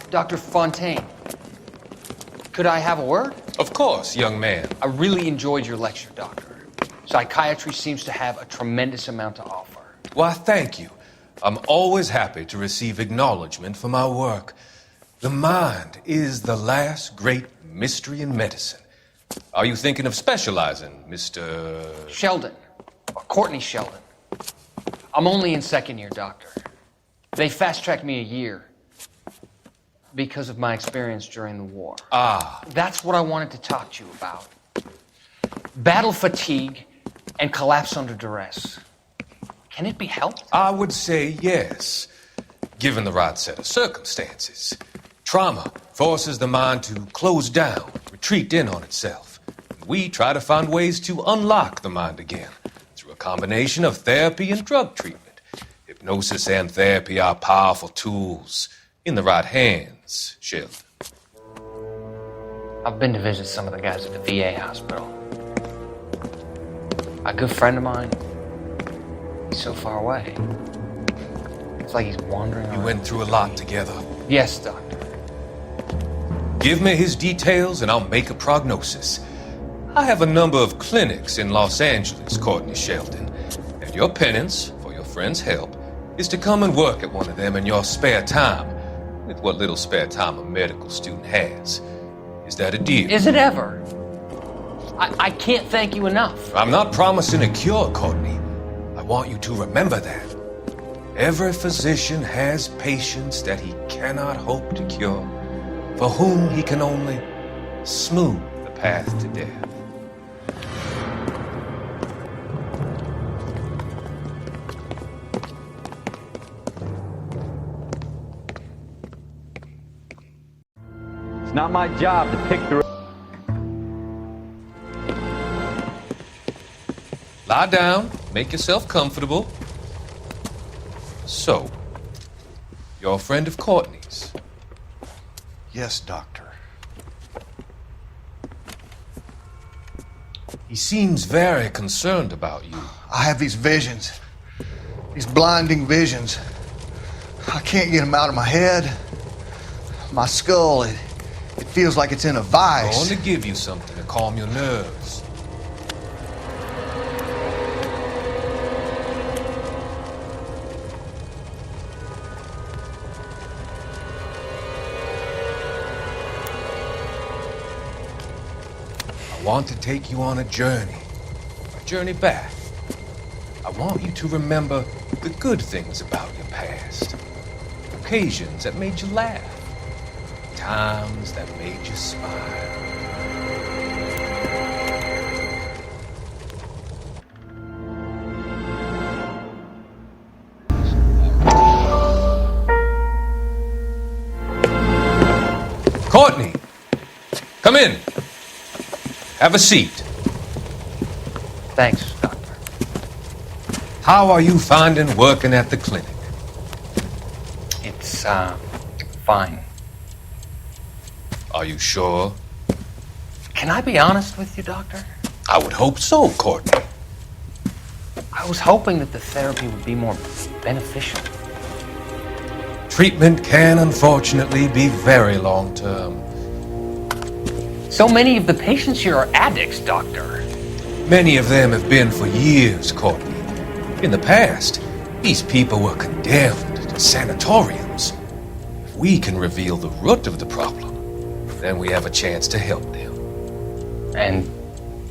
Dr. Fontaine, could I have a word? Of course, young man. I really enjoyed your lecture, Doctor. Psychiatry seems to have a tremendous amount to offer. Why, thank you. I'm always happy to receive acknowledgement for my work. The mind is the last great mystery in medicine. Are you thinking of specializing, Mr. Sheldon, or Courtney Sheldon. I'm only in second year, Doctor. They fast-tracked me a year because of my experience during the war. Ah. That's what I wanted to talk to you about. Battle fatigue and collapse under duress. Can it be helped? I would say yes, given the right set of circumstances. Trauma forces the mind to close down, retreat in on itself. We try to find ways to unlock the mind again through a combination of therapy and drug treatment. Hypnosis and therapy are powerful tools in the right hands, Sheldon. I've been to visit some of the guys at the VA hospital. A good friend of mine, he's so far away. It's like he's wandering around. You went through a lot together. Yes, Doctor. Give me his details and I'll make a prognosis. I have a number of clinics in Los Angeles, Courtney Sheldon, and your penance, for your friend's help, is to come and work at one of them in your spare time, with what little spare time a medical student has. Is that a deal? Is it ever? I can't thank you enough. I'm not promising a cure, Courtney. I want you to remember that. Every physician has patients that he cannot hope to cure, for whom he can only smooth the path to death. It's not my job to pick the... Lie down, make yourself comfortable. So, you're a friend of Courtney's? Yes, Doctor. He seems very concerned about you. I have these visions. These blinding visions. I can't get them out of my head. My skull, it feels like it's in a I vice. want to give you something to calm your nerves. I want to take you on a journey back. I want you to remember the good things about your past. Occasions that made you laugh. Times that made you smile. Courtney, come in. Have a seat. Thanks, Doctor. How are you finding working at the clinic? It's, fine. Are you sure? Can I be honest with you, Doctor? I would hope so, Courtney. I was hoping that the therapy would be more beneficial. Treatment can unfortunately be very long-term. So many of the patients here are addicts, Doctor. Many of them have been for years, Courtney. In the past, these people were condemned to sanatoriums. If we can reveal the root of the problem, then we have a chance to help them. And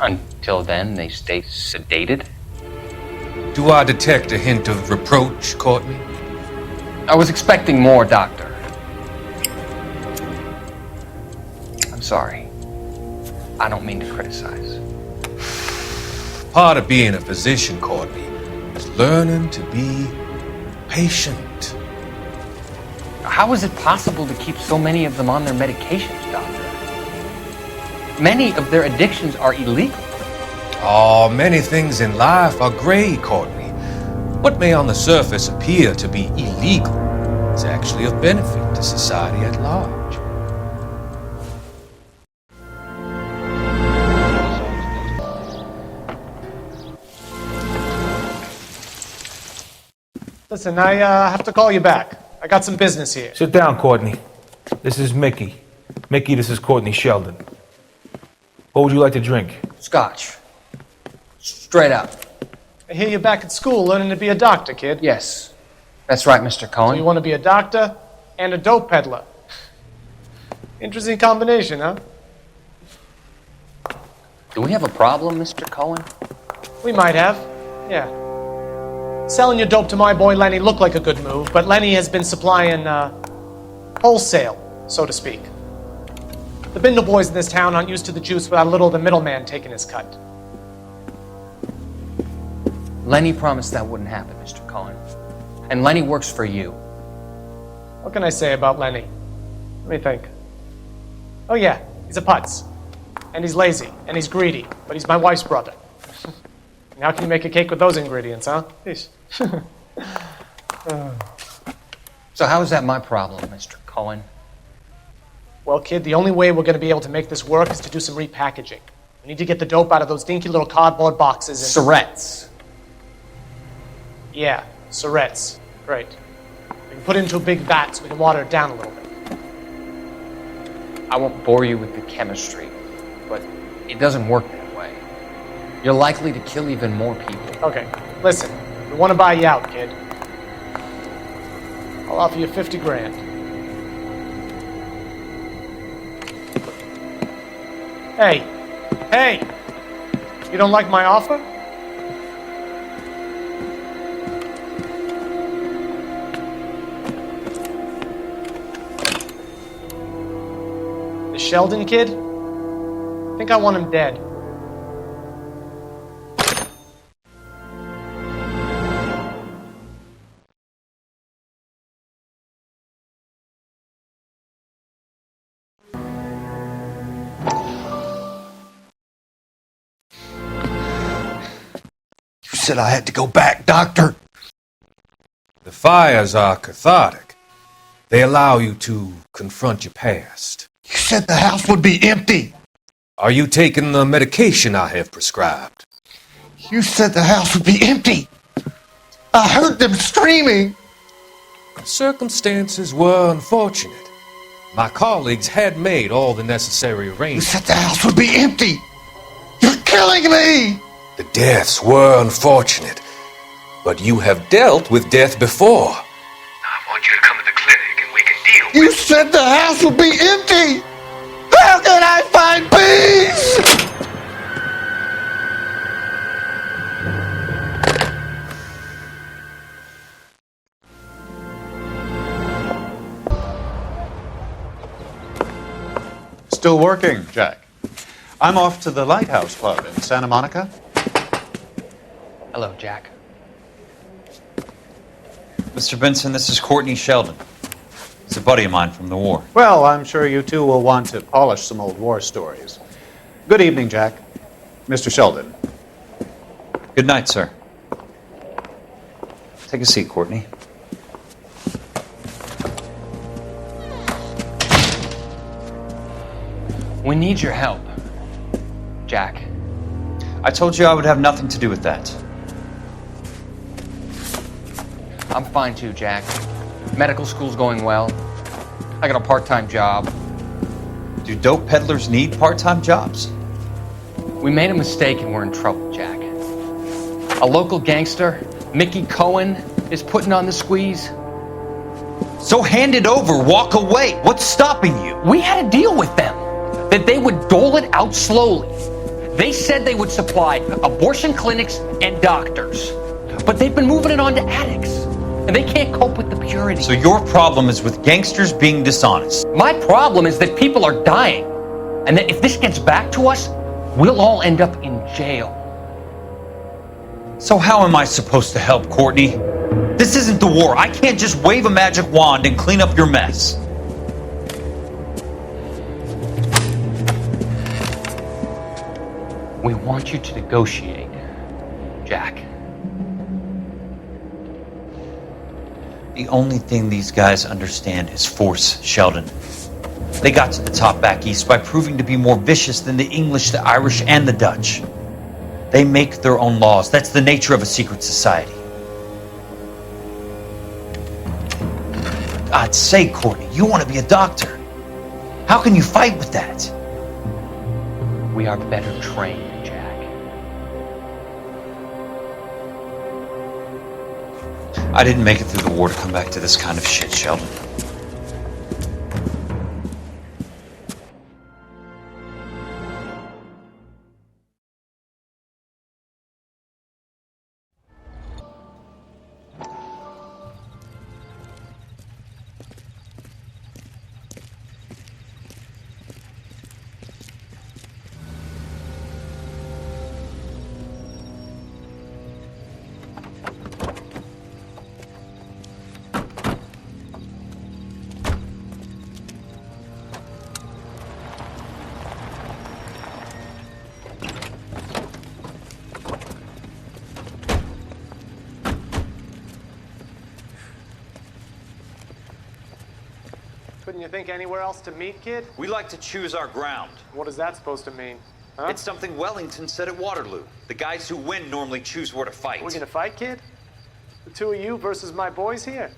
until then, they stay sedated? Do I detect a hint of reproach, Courtney? I was expecting more, Doctor. I'm sorry. I don't mean to criticize. Part of being a physician, Courtney, is learning to be patient. How is it possible to keep so many of them on their medications, Doctor? Many of their addictions are illegal. Oh, many things in life are gray, Courtney. What may on the surface appear to be illegal is actually of benefit to society at large. Listen, I have to call you back. I got some business here. Sit down, Courtney. This is Mickey. Mickey, this is Courtney Sheldon. What would you like to drink? Scotch. Straight up. I hear you're back at school learning to be a doctor, kid. Yes. That's right, Mr. So Cohen. you want to be a doctor and a dope peddler. Interesting combination, huh? Do we have a problem, Mr. Cohen? We might have, yeah. Selling your dope to my boy Lenny looked like a good move, but Lenny has been supplying, wholesale, so to speak. The Bindle boys in this town aren't used to the juice without a little of the middleman taking his cut. Lenny promised that wouldn't happen, Mr. Cohen. And Lenny works for you. What can I say about Lenny? Let me think. Oh yeah, he's a putz. And he's lazy, and he's greedy, but he's my wife's brother. And how can you make a cake with those ingredients, huh? Yeesh. So how is that my problem, Mr. Cohen? Well, kid, the only way we're going to be able to make this work is to do some repackaging. We need to get the dope out of those dinky little cardboard boxes and... Surrettes. Yeah, Surrettes. Great. We can put it into a big vat so we can water it down a little bit. I won't bore you with the chemistry, but it doesn't work that way. You're likely to kill even more people. Okay, listen. We want to buy you out, kid. I'll offer you 50 grand. Hey! Hey! You don't like my offer? The Sheldon kid? I think I want him dead. You said I had to go back, Doctor. The fires are cathartic. They allow you to confront your past. You said the house would be empty. Are you taking the medication I have prescribed? You said the house would be empty. I heard them screaming. Circumstances were unfortunate. My colleagues had made all the necessary You arrangements. said the house would be empty. You're killing me. The deaths were unfortunate, but you have dealt with death before. I want you to come to the clinic and we can deal You said the house would be empty. How can I find peace? Still working, Jack. I'm off to the Lighthouse Club in Santa Monica. Hello, Jack. Mr. Benson, this is Courtney Sheldon. He's a buddy of mine from the war. Well, I'm sure you two will want to polish some old war stories. Good evening, Jack. Mr. Sheldon. Good night, sir. Take a seat, Courtney. We need your help, Jack. I told you I would have nothing to do with that. I'm fine too, Jack. Medical school's going well. I got a part-time job. Do dope peddlers need part-time jobs? We made a mistake and we're in trouble, Jack. A local gangster, Mickey Cohen, is putting on the squeeze. So hand it over, walk away. What's stopping you? We had a deal with them that they would dole it out slowly. They said they would supply abortion clinics and doctors, but they've been moving it on to addicts, and they can't cope with the purity. So your problem is with gangsters being dishonest. My problem is that people are dying, and that if this gets back to us, we'll all end up in jail. So how am I supposed to help, Courtney? This isn't the war. I can't just wave a magic wand and clean up your mess. We want you to negotiate, Jack. The only thing these guys understand is force, Sheldon. They got to the top back east by proving to be more vicious than the English, the Irish, and the Dutch. They make their own laws. That's the nature of a secret society. God's sake, Courtney, you want to be a doctor. How can you fight with that? We are better trained, Jack. I didn't make it through the war to come back to this kind of shit, Sheldon. Couldn't you think anywhere else to meet, kid? We like to choose our ground. What is that supposed to mean? Huh? It's something Wellington said at Waterloo. The guys who win normally choose where to fight. We're gonna fight, kid? The two of you versus my boys here?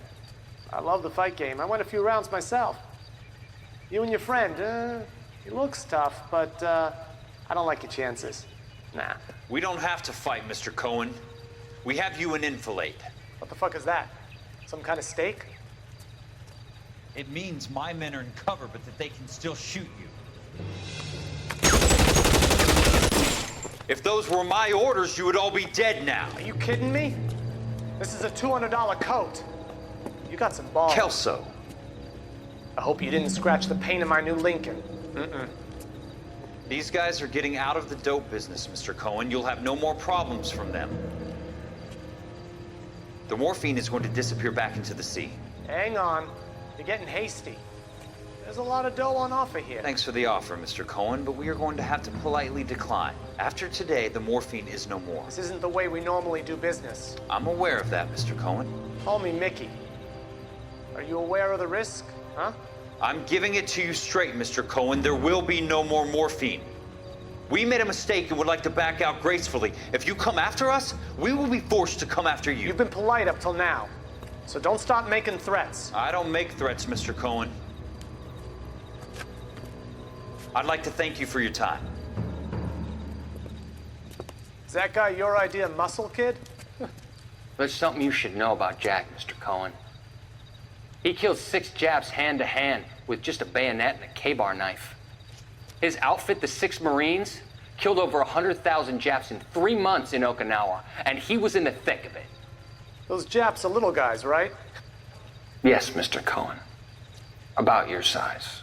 I love the fight game. I went a few rounds myself. You and your friend, he looks tough, but I don't like your chances. Nah. We don't have to fight, Mr. Cohen. We have you an enfilade. What the fuck is that? Some kind of steak? It means my men are in cover, but that they can still shoot you. If those were my orders, you would all be dead now. Are you kidding me? This is a $200 coat. You got some balls. Kelso. I hope you didn't scratch the paint of my new Lincoln. These guys are getting out of the dope business, Mr. Cohen. You'll have no more problems from them. The morphine is going to disappear back into the sea. Hang on. You're getting hasty. There's a lot of dough on offer here. Thanks for the offer, Mr. Cohen, but we are going to have to politely decline. After today, the morphine is no more. This isn't the way we normally do business. I'm aware of that, Mr. Cohen. Call me Mickey. Are you aware of the risk, huh? I'm giving it to you straight, Mr. Cohen. There will be no more morphine. We made a mistake and would like to back out gracefully. If you come after us, we will be forced to come after you. You've been polite up till now, so don't start making threats. I don't make threats, Mr. Cohen. I'd like to thank you for your time. Is that guy your idea of muscle, kid? There's something you should know about Jack, Mr. Cohen. He killed 6 Japs hand to hand with just a bayonet and a K-bar knife. His outfit, the 6 Marines, killed over 100,000 Japs in 3 months in Okinawa, and he was in the thick of it. Those Japs are little guys, right? Yes, Mr. Cohen. About your size.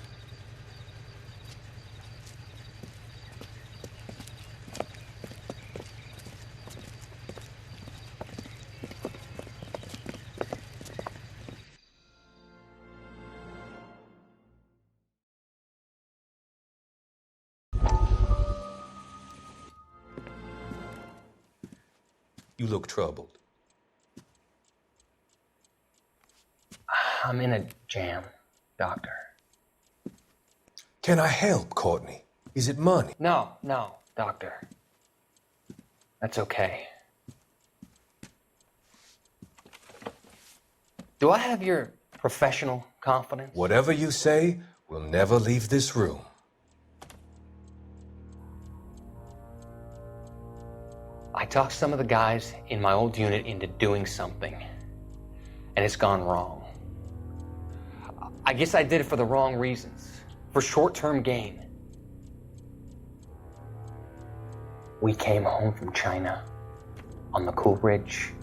You look troubled. I'm in a jam, Doctor. Can I help, Courtney? Is it money? No, Doctor. That's okay. Do I have your professional confidence? Whatever you say, we'll never leave this room. I talked some of the guys in my old unit into doing something, and it's gone wrong. I guess I did it for the wrong reasons, for short-term gain. We came home from China on the Cool Ridge.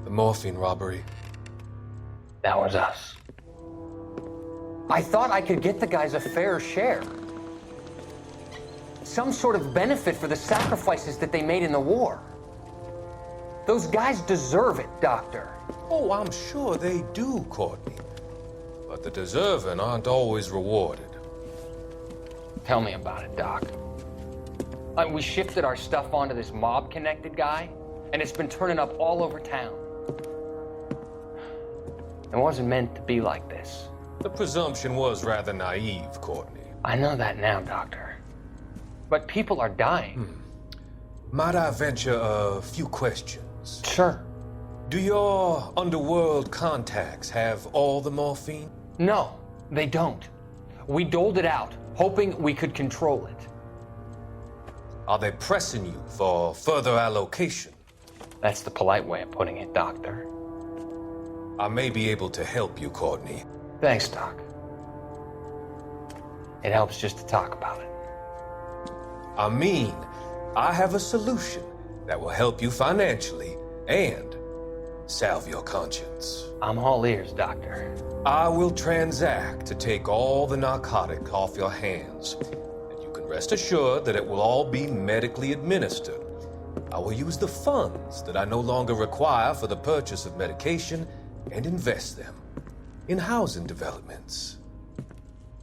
The morphine robbery. That was us. I thought I could get the guys a fair share. Some sort of benefit for the sacrifices that they made in the war. Those guys deserve it, Doctor. Oh, I'm sure they do, Courtney. But the deserving aren't always rewarded. Tell me about it, Doc. We shifted our stuff onto this mob-connected guy, and it's been turning up all over town. It wasn't meant to be like this. The presumption was rather naive, Courtney. I know that now, Doctor. But people are dying. Might I venture a few questions? Sure. Do your underworld contacts have all the morphine? No, they don't. We doled it out, hoping we could control it. Are they pressing you for further allocation? That's the polite way of putting it, Doctor. I may be able to help you, Courtney. Thanks, Doc. It helps just to talk about it. I mean, I have a solution that will help you financially and salve your conscience. I'm all ears, Doctor. I will transact to take all the narcotic off your hands, and you can rest assured that it will all be medically administered. I will use the funds that I no longer require for the purchase of medication and invest them in housing developments.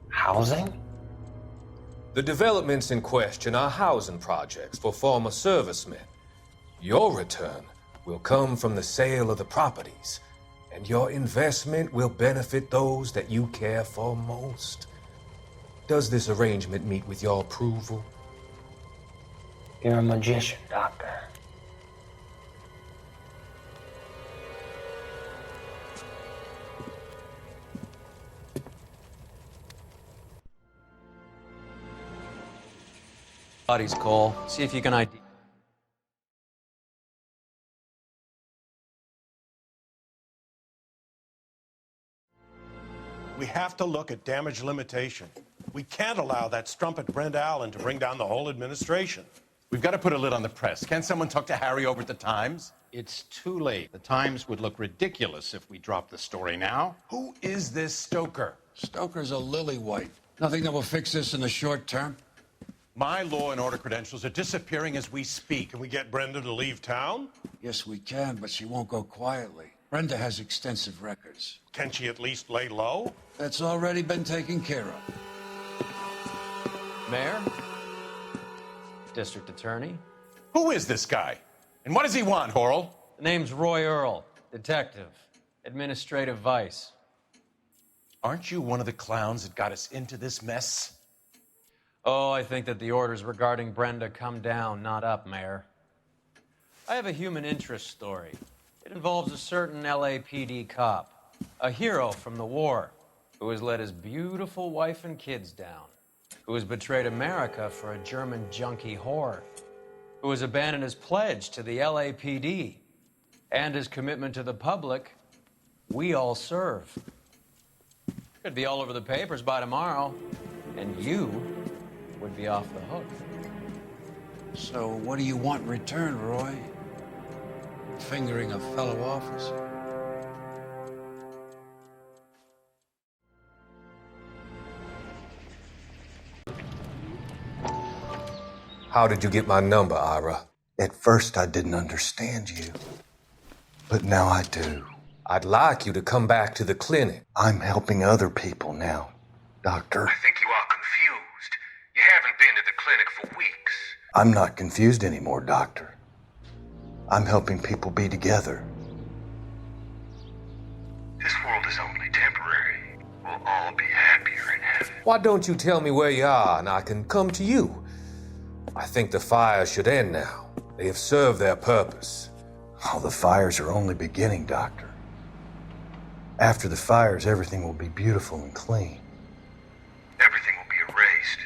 Housing? The developments in question are housing projects for former servicemen. Your return will come from the sale of the properties, and your investment will benefit those that you care for most. Does this arrangement meet with your approval? You're a magician, Doctor. Bodies, Cole. See if you can ID. We have to look at damage limitation. We can't allow that strumpet Brent Allen to bring down the whole administration. We've got to put a lid on the press. Can't someone talk to Harry over at the Times? It's too late. The Times would look ridiculous if we dropped the story now. Who is this Stoker? Stoker's a lily-white. Nothing that will fix this in the short term. My law and order credentials are disappearing as we speak. Can we get Brenda to leave town? Yes, we can, but she won't go quietly. Brenda has extensive records. Can she at least lay low? That's already been taken care of. Mayor? District Attorney? Who is this guy? And what does he want, Horrell? The name's Roy Earl, detective, administrative vice. Aren't you one of the clowns that got us into this mess? Oh, I think that the orders regarding Brenda come down, not up, Mayor. I have a human interest story. It involves a certain LAPD cop, a hero from the war, who has let his beautiful wife and kids down, who has betrayed America for a German junkie whore, who has abandoned his pledge to the LAPD and his commitment to the public. We all serve. Could be all over the papers by tomorrow, and you would be off the hook. So what do you want in return, Roy? Fingering a fellow officer? How did you get my number, Ira? At first, I didn't understand you, but now I do. I'd like you to come back to the clinic. I'm helping other people now, Doctor. I think you are confused. You haven't been to the clinic for weeks. I'm not confused anymore, Doctor. I'm helping people be together. This world is only temporary. We'll all be happier in heaven. Why don't you tell me where you are and I can come to you? I think the fire should end now. They have served their purpose. Oh, the fires are only beginning, Doctor. After the fires, everything will be beautiful and clean. Everything will be erased.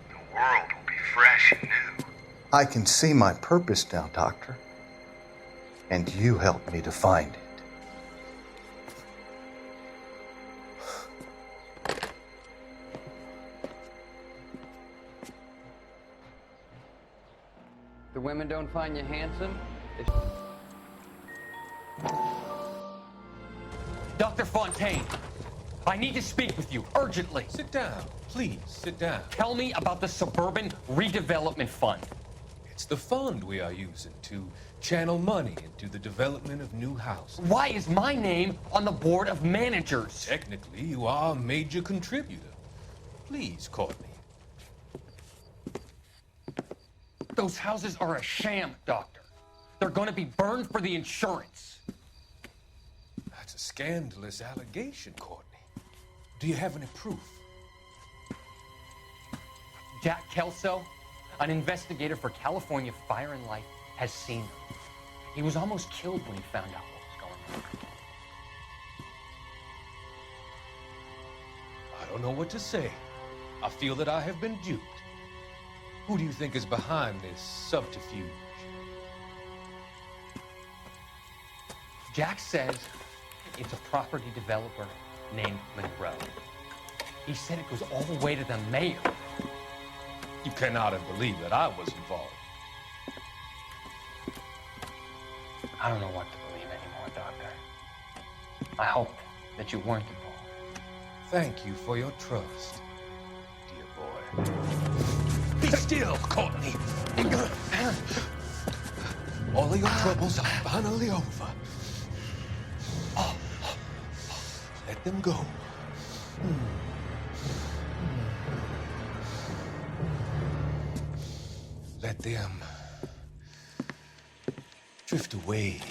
The world will be fresh and new. I can see my purpose now, Doctor. And you helped me to find it. The women don't find you handsome? Dr. Fontaine, I need to speak with you urgently. Sit down. Please, sit down. Tell me about the Suburban Redevelopment Fund. It's the fund we are using to channel money into the development of new houses. Why is my name on the board of managers? Technically, you are a major contributor. Please, Courtney. Those houses are a sham, Doctor. They're going to be burned for the insurance. That's a scandalous allegation, Courtney. Do you have any proof? Jack Kelso, an investigator for California Fire and Life, has seen them. He was almost killed when he found out what was going on. I don't know what to say. I feel that I have been duped. Who do you think is behind this subterfuge? Jack says it's a property developer named Monroe. He said it goes all the way to the mayor. You cannot have believed that I was involved. I don't know what to believe anymore, Doctor. I hope that you weren't involved. Thank you for your trust, dear boy. Be still, Courtney. All of your troubles are finally over. Let them go. Let them drift away.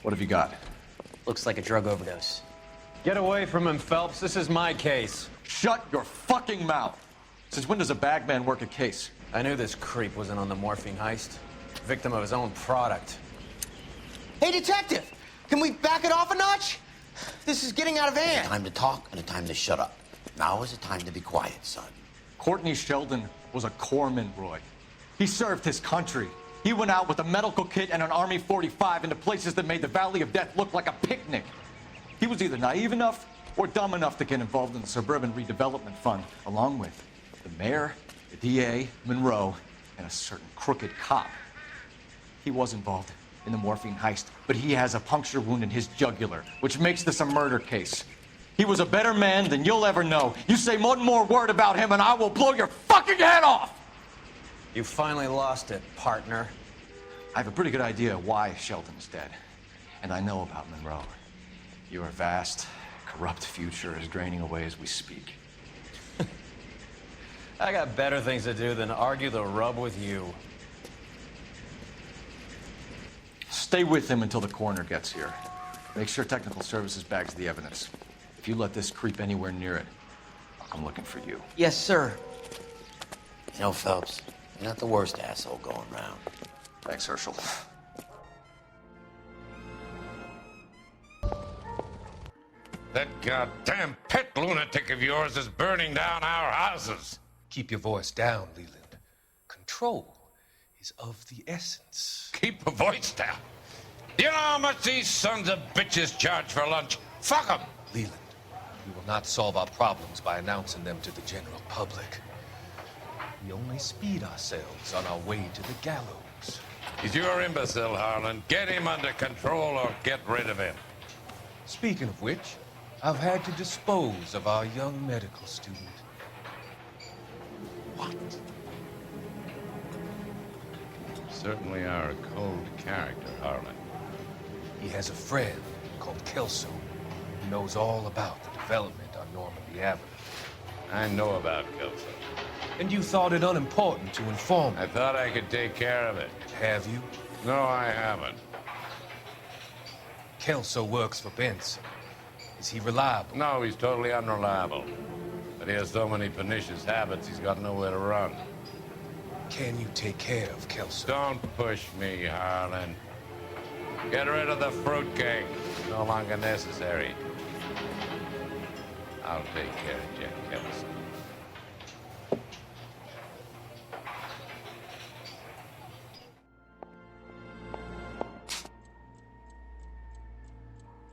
What have you got? Looks like a drug overdose. Get away from him, Phelps. This is my case. Shut your fucking mouth! Since when does a bagman work a case? I knew this creep was in on the morphine heist. Victim of his own product. Hey, detective! Can we back it off a notch? This is getting out of hand. A time to talk and a time to shut up. Now is a time to be quiet, son. Courtney Sheldon was a corpsman, Roy. He served his country. He went out with a medical kit and an Army 45 into places that made the Valley of Death look like a picnic. He was either naive enough or dumb enough to get involved in the Suburban Redevelopment Fund, along with the mayor, the DA, Monroe, and a certain crooked cop. He was involved in the morphine heist, but he has a puncture wound in his jugular, which makes this a murder case. He was a better man than you'll ever know. You say one more word about him and I will blow your fucking head off! You finally lost it, partner. I have a pretty good idea why Sheldon is dead. And I know about Monroe. Your vast, corrupt future is draining away as we speak. I got better things to do than argue the rub with you. Stay with him until the coroner gets here. Make sure technical services bags the evidence. If you let this creep anywhere near it, I'll come looking for you. Yes, sir. You know, Phelps, you're not the worst asshole going round. Thanks, Herschel. That goddamn pet lunatic of yours is burning down our houses. Keep your voice down, Leland. Control is of the essence. Keep your voice down. You know how much these sons of bitches charge for lunch? Fuck them! Leland, we will not solve our problems by announcing them to the general public. We only speed ourselves on our way to the gallows. He's your imbecile, Harlan. Get him under control or get rid of him. Speaking of which, I've had to dispose of our young medical student. What? Certainly are a cold character, Harlan. He has a friend called Kelso who knows all about the development on Normandy Avenue. I know about Kelso. And you thought it unimportant to inform me. I thought I could take care of it. Have you? No, I haven't. Kelso works for Benson. Is he reliable? No, he's totally unreliable. But he has so many pernicious habits, he's got nowhere to run. Can you take care of Kelso? Don't push me, Harlan. Get rid of the fruitcake. It's no longer necessary. I'll take care of Jack Kelso.